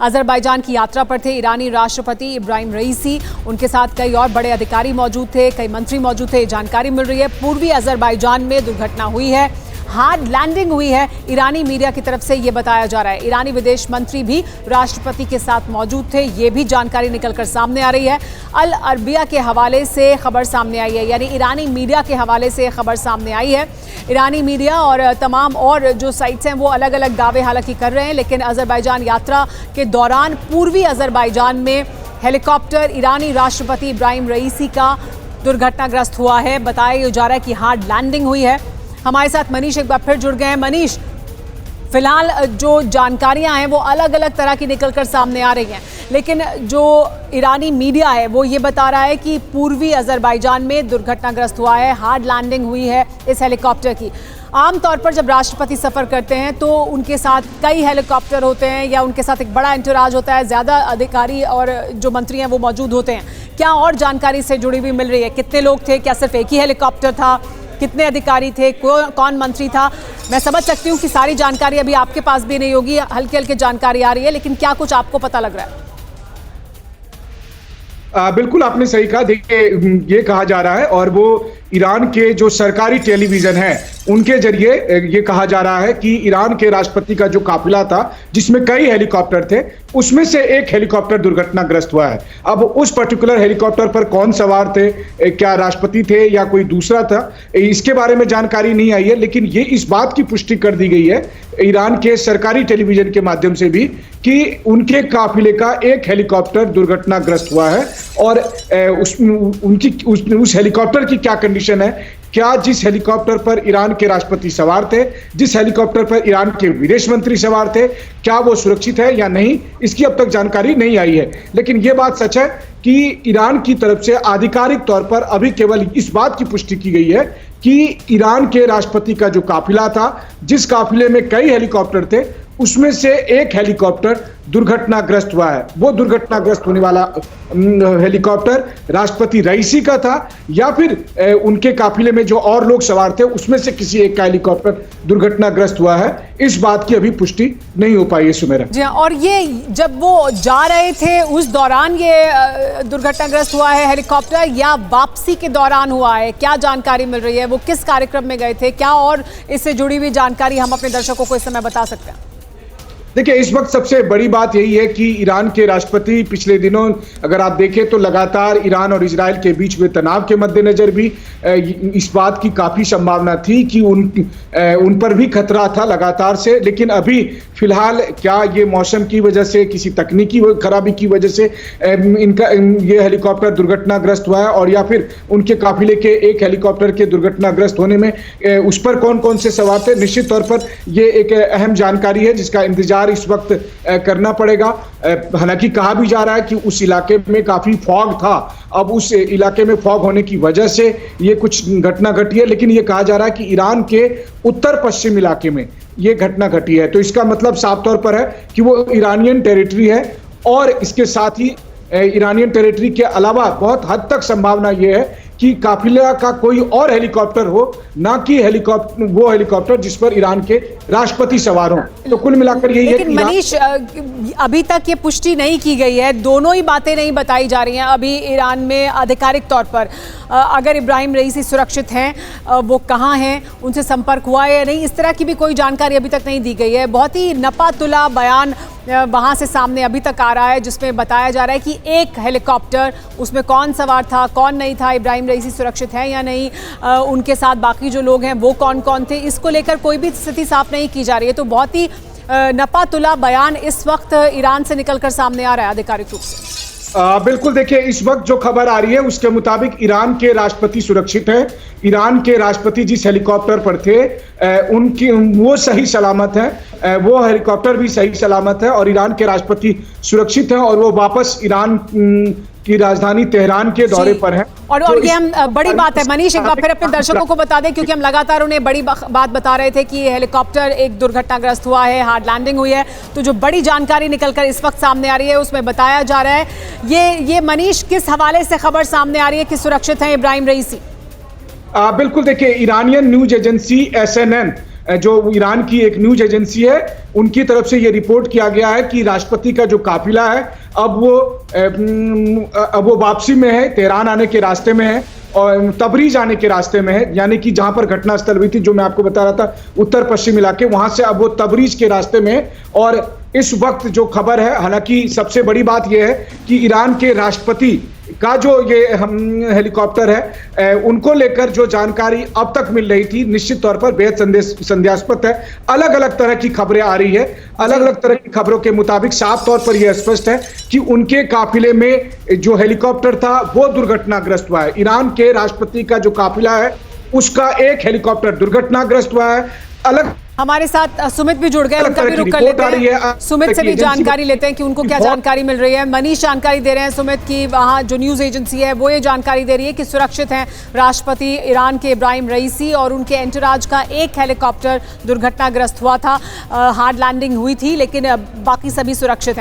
Azerbaijan की यात्रा पर थे ईरानी राष्ट्रपति इब्राहिम रईसी। उनके साथ कई और बड़े अधिकारी मौजूद थे, कई मंत्री मौजूद थे। जानकारी मिल रही है पूर्वी अजरबैजान में दुर्घटना हुई है, हार्ड लैंडिंग हुई है। ईरानी मीडिया की तरफ से यह बताया जा रहा है। ईरानी विदेश मंत्री भी राष्ट्रपति के साथ मौजूद थे, ये भी जानकारी निकलकर सामने आ रही है। अल अरबिया के हवाले से खबर सामने आई है, यानी ईरानी मीडिया के हवाले से खबर सामने आई है। ईरानी मीडिया और तमाम और जो साइट्स हैं वो अलग अलग दावे हालांकि कर रहे हैं, लेकिन अजरबैजान यात्रा के दौरान पूर्वी अजरबैजान में हेलीकॉप्टर ईरानी राष्ट्रपति इब्राहिम रईसी का दुर्घटनाग्रस्त हुआ है। बताया जा रहा है कि हार्ड लैंडिंग हुई है। हमारे साथ मनीष एक बार फिर जुड़ गए हैं। मनीष, फिलहाल जो जानकारियां हैं वो अलग अलग तरह की निकलकर सामने आ रही हैं, लेकिन जो ईरानी मीडिया है वो ये बता रहा है कि पूर्वी अजरबैजान में दुर्घटनाग्रस्त हुआ है, हार्ड लैंडिंग हुई है इस हेलीकॉप्टर की। आमतौर पर जब राष्ट्रपति सफ़र करते हैं तो उनके साथ कई हेलीकॉप्टर होते हैं या उनके साथ एक बड़ा इंटराज होता है, ज़्यादा अधिकारी और जो मंत्री हैं वो मौजूद होते हैं। क्या और जानकारी से जुड़ी हुई मिल रही है? कितने लोग थे? क्या सिर्फ एक ही हेलीकॉप्टर था? कितने अधिकारी थे? कौन मंत्री था? मैं समझ सकती हूँ कि सारी जानकारी अभी आपके पास भी नहीं होगी, हल्की हल्की जानकारी आ रही है, लेकिन क्या कुछ आपको पता लग रहा है? बिल्कुल आपने सही कहा। देखिए, ये कहा जा रहा है और वो ईरान के जो सरकारी टेलीविजन है उनके जरिए ये कहा जा रहा है कि ईरान के राष्ट्रपति का जो काफिला था जिसमें कई हेलीकॉप्टर थे, उसमें से एक हेलीकॉप्टर दुर्घटनाग्रस्त हुआ है। अब उस पर्टिकुलर हेलीकॉप्टर पर कौन सवार थे, क्या राष्ट्रपति थे या कोई दूसरा था, इसके बारे में जानकारी नहीं आई है, लेकिन ये इस बात की पुष्टि कर दी गई है ईरान के सरकारी टेलीविजन के माध्यम से भी कि उनके काफिले का एक हेलीकॉप्टर दुर्घटनाग्रस्त हुआ है। और उस हेलीकॉप्टर की क्या कंडीशन है, क्या जिस हेलीकॉप्टर पर ईरान के राष्ट्रपति सवार थे, जिस हेलीकॉप्टर पर ईरान के विदेश मंत्री सवार थे, क्या वो सुरक्षित है या नहीं, इसकी अब तक जानकारी नहीं आई है। लेकिन ये बात सच है कि ईरान की तरफ से आधिकारिक तौर पर अभी केवल इस बात की पुष्टि की गई है कि ईरान के राष्ट्रपति का जो काफिला था, जिस काफिले में कई हेलीकॉप्टर थे, उसमें से एक हेलीकॉप्टर दुर्घटनाग्रस्त हुआ है। वो दुर्घटनाग्रस्त होने वाला हेलीकॉप्टर राष्ट्रपति रईसी का था या फिर उनके काफिले में जो और लोग सवार थे उसमें से किसी एक का हेलीकॉप्टर दुर्घटनाग्रस्त हुआ है, इस बात की अभी पुष्टि नहीं हो पाई है सुमेरा जी। और ये जब वो जा रहे थे उस दौरान ये दुर्घटनाग्रस्त हुआ है हेलीकॉप्टर, या वापसी के दौरान हुआ है? क्या जानकारी मिल रही है? वो किस कार्यक्रम में गए थे? क्या और इससे जुड़ी हुई जानकारी हम अपने दर्शकों को इस समय बता सकते हैं? देखिए, इस वक्त सबसे बड़ी बात यही है कि ईरान के राष्ट्रपति पिछले दिनों अगर आप देखें तो लगातार ईरान और इजराइल के बीच में तनाव के मद्देनजर भी इस बात की काफ़ी संभावना थी कि उन पर भी खतरा था लगातार से। लेकिन अभी फिलहाल क्या ये मौसम की वजह से, किसी तकनीकी खराबी की वजह से इनका ये हेलीकॉप्टर दुर्घटनाग्रस्त हुआ है, और या फिर उनके काफिले के एक हेलीकॉप्टर के दुर्घटनाग्रस्त होने में उस पर कौन कौन से सवार थे, निश्चित तौर पर ये एक अहम जानकारी है जिसका इंतजार इस वक्त करना पड़ेगा। हालांकि कहा भी जा रहा है कि उस इलाके में काफी फॉग था, अब उस इलाके में फॉग होने की वजह से ये कुछ घटना घटी है, लेकिन ये कहा जा रहा है कि ईरान के उत्तर पश्चिम इलाके में ये घटना घटी है। तो इसका मतलब साफ तौर पर है कि वो ईरानियन टेरिटरी है, और इसके साथ ही ईरानियन टेरिटरी के अलावा बहुत हद तक संभावना ये है कि काफिला का कोई और हेलीकॉप्टर हो, ना कि वो हेलीकॉप्टर जिस पर ईरान के राष्ट्रपति सवार हों। तो कुल मिलाकर यही है। लेकिन मनीष, अभी तक ये पुष्टि नहीं की गई है, दोनों ही बातें नहीं बताई जा रही हैं अभी ईरान में आधिकारिक तौर पर। अगर इब्राहिम रईसी सुरक्षित हैं, वो कहाँ हैं, उनसे संपर्क हुआ है या नहीं, इस तरह की भी कोई जानकारी अभी तक नहीं दी गई है। बहुत ही नपा-तुला बयान वहाँ से सामने अभी तक आ रहा है जिसमें बताया जा रहा है कि एक हेलीकॉप्टर, उसमें कौन सवार था कौन नहीं था, इब्राहिम रईसी सुरक्षित हैं या नहीं, उनके साथ बाकी जो लोग हैं वो कौन कौन थे, इसको लेकर कोई भी स्थिति साफ नहीं की जा रही है। तो बहुत ही नपा-तुला बयान इस वक्त ईरान से निकलकर सामने आ रहा है आधिकारिक रूप से। बिल्कुल, देखिए, इस वक्त जो खबर आ रही है उसके मुताबिक ईरान के राष्ट्रपति सुरक्षित हैं। ईरान के राष्ट्रपति जिस हेलीकॉप्टर पर थे वो सही सलामत है, वो हेलीकॉप्टर भी सही सलामत है, और ईरान के राष्ट्रपति सुरक्षित हैं और वो वापस ईरान की राजधानी तेहरान के दौरे पर हैं। और ये हम बड़ी बात है मनीष, एक बार फिर अपने दर्शकों को बता दें, क्योंकि हम लगातार उन्हें बड़ी बात बता रहे थे कि हेलीकॉप्टर एक दुर्घटनाग्रस्त हुआ है, हार्ड लैंडिंग हुई है। तो जो बड़ी जानकारी निकलकर इस वक्त सामने आ रही है उसमें बताया जा रहा है, ये मनीष किस हवाले से खबर सामने आ रही है कि सुरक्षित हैं इब्राहिम रईसी? बिल्कुल, देखिए, ईरानियन न्यूज एजेंसी SNN जो ईरान की एक न्यूज एजेंसी है उनकी तरफ से ये रिपोर्ट किया गया है कि राष्ट्रपति का जो काफिला है अब वो वापसी में है, तेहरान आने के रास्ते में है और तबरीज आने के रास्ते में है, यानी कि जहां पर घटनास्थल हुई थी जो मैं आपको बता रहा था उत्तर पश्चिम इलाके, वहां से अब वो तबरीज के रास्ते में है। और इस वक्त जो खबर है, हालांकि सबसे बड़ी बात यह है कि ईरान के राष्ट्रपति का जो ये हेलीकॉप्टर है उनको लेकर जो जानकारी अब तक मिल रही थी निश्चित तौर पर बेहद संदेहास्पद है। अलग अलग तरह की खबरें आ रही है, अलग अलग तरह की खबरों के मुताबिक साफ तौर पर यह स्पष्ट है कि उनके काफिले में जो हेलीकॉप्टर था वो दुर्घटनाग्रस्त हुआ है। ईरान के राष्ट्रपति का जो काफिला है उसका एक हेलीकॉप्टर दुर्घटनाग्रस्त हुआ है। अलग हमारे साथ सुमित भी जुड़ गए, उनका भी रुख कर लेते हैं। सुमित से भी जानकारी लेते हैं कि उनको क्या जानकारी मिल रही है। मनीष जानकारी दे रहे हैं सुमित की वहां जो न्यूज एजेंसी है वो ये जानकारी दे रही है कि सुरक्षित हैं राष्ट्रपति ईरान के इब्राहिम रईसी और उनके एंटोराज का एक हेलीकॉप्टर दुर्घटनाग्रस्त हुआ था, हार्ड लैंडिंग हुई थी, लेकिन बाकी सभी सुरक्षित हैं।